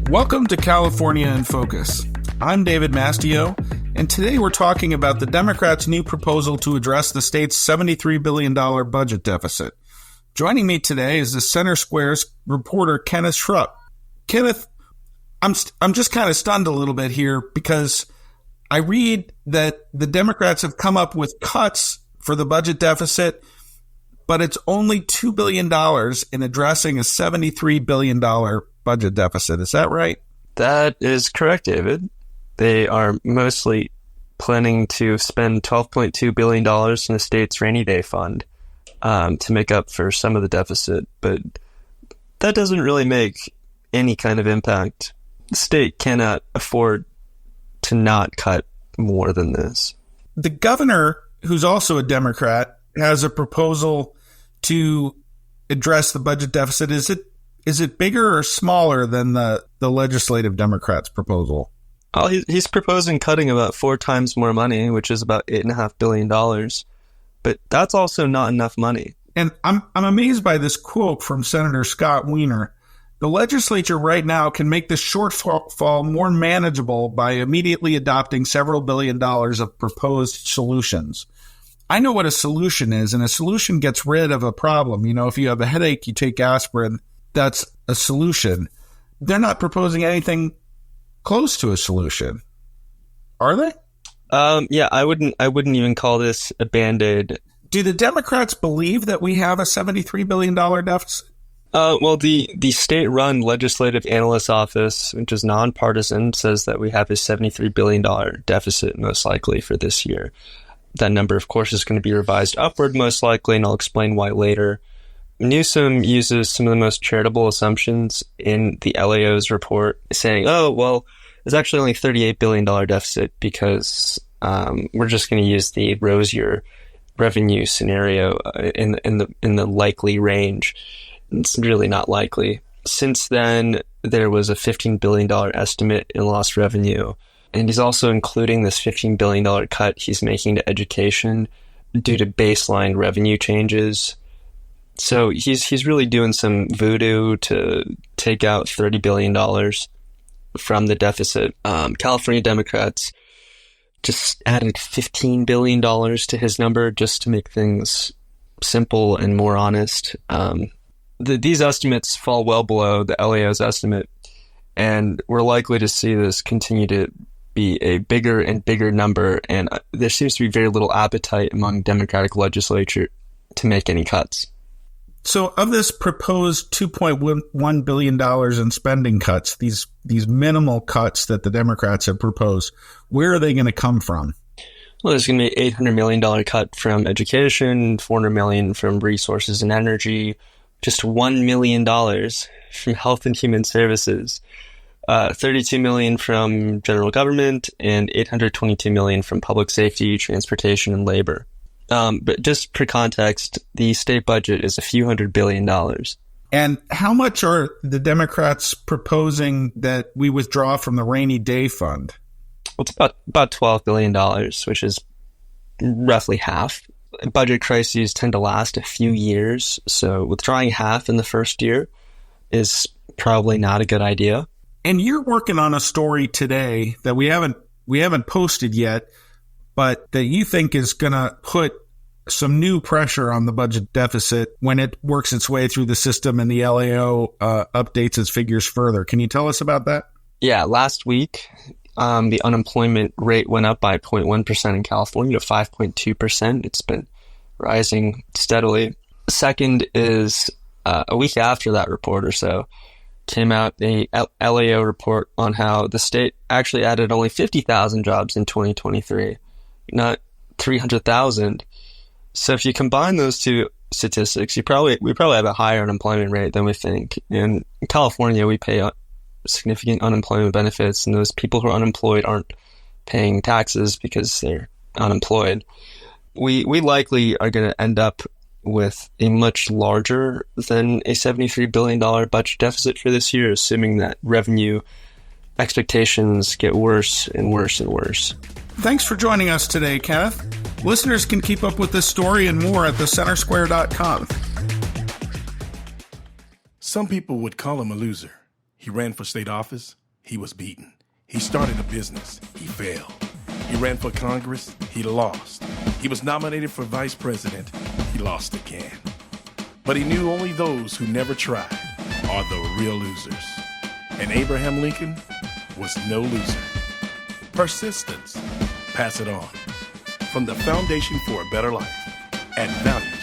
Welcome to California in Focus. I'm David Mastio, and today we're talking about the Democrats' new proposal to address the state's $73 billion budget deficit. Joining me today is the Center Square's reporter, Kenneth Schrupp. Kenneth, I'm just kind of stunned a little bit here because I read that the Democrats have come up with cuts for the budget deficit, but it's only $2 billion in addressing a $73 billion budget deficit. Is that right? That is correct, David. They are mostly planning to spend $12.2 billion in the state's rainy day fund to make up for some of the deficit, but that doesn't really make any kind of impact. The state cannot afford to not cut more than this. The governor, who's also a Democrat, has a proposal to address the budget deficit. Is it bigger or smaller than the legislative Democrats' proposal? Oh, he's proposing cutting about 4 times more money, which is about $8.5 billion. But that's also not enough money. And I'm amazed by this quote from Senator Scott Wiener. The legislature right now can make this shortfall more manageable by immediately adopting several $billion of proposed solutions. I know what a solution is, and a solution gets rid of a problem. You know, if you have a headache, you take aspirin. That's a solution. They're not proposing anything close to a solution, are they? Yeah, I wouldn't even call this a Band-Aid. Do the Democrats believe that we have a $73 billion deficit? Well, the state-run Legislative Analyst office, which is non-partisan, says that we have a $73 billion deficit most likely for this year. That number, of course, is going to be revised upward most likely, and I'll explain why later. Newsom uses some of the most charitable assumptions in the LAO's report, saying, oh, well, it's actually only $38 billion deficit because we're just going to use the rosier revenue scenario in the likely range. It's really not likely. Since then, there was a $15 billion estimate in lost revenue, and he's also including this $15 billion cut he's making to education due to baseline revenue changes. So he's really doing some voodoo to take out $30 billion from the deficit. California Democrats just added $15 billion to his number just to make things simple and more honest. These estimates fall well below the LAO's estimate, and we're likely to see this continue to be a bigger and bigger number, and there seems to be very little appetite among Democratic legislature to make any cuts. So of this proposed $2.1 billion in spending cuts, these minimal cuts that the Democrats have proposed, where are they going to come from? Well, there's going to be an $800 million cut from education, $400 million from resources and energy, just $1 million from health and human services, $32 million from general government, and $822 million from public safety, transportation, and labor. But just for context, the state budget is a few $100 billion. And how much are the Democrats proposing that we withdraw from the rainy day fund? Well, it's about $12 billion, which is roughly half. Budget crises tend to last a few years, so withdrawing half in the first year is probably not a good idea. And you're working on a story today that we haven't posted yet, but that you think is going to put some new pressure on the budget deficit when it works its way through the system and the LAO updates its figures further. Can you tell us about that? Yeah, last week, the unemployment rate went up by 0.1% in California to 5.2%. It's been rising steadily. Second is a week after that report or so, came out a LAO report on how the state actually added only 50,000 jobs in 2023, not 300,000. So if you combine those two statistics, we probably have a higher unemployment rate than we think. In California, we pay significant unemployment benefits, and those people who are unemployed aren't paying taxes because they're unemployed. We likely are going to end up with a much larger than a $73 billion budget deficit for this year, assuming that revenue expectations get worse and worse and worse. Thanks for joining us today, Kenneth. Listeners can keep up with this story and more at thecentersquare.com. Some people would call him a loser. He ran for state office. He was beaten. He started a business. He failed. He ran for Congress. He lost. He was nominated for vice president. He lost again. But he knew only those who never tried are the real losers. And Abraham Lincoln was no loser. Persistence. Pass it on. From the Foundation for a Better Life. Add value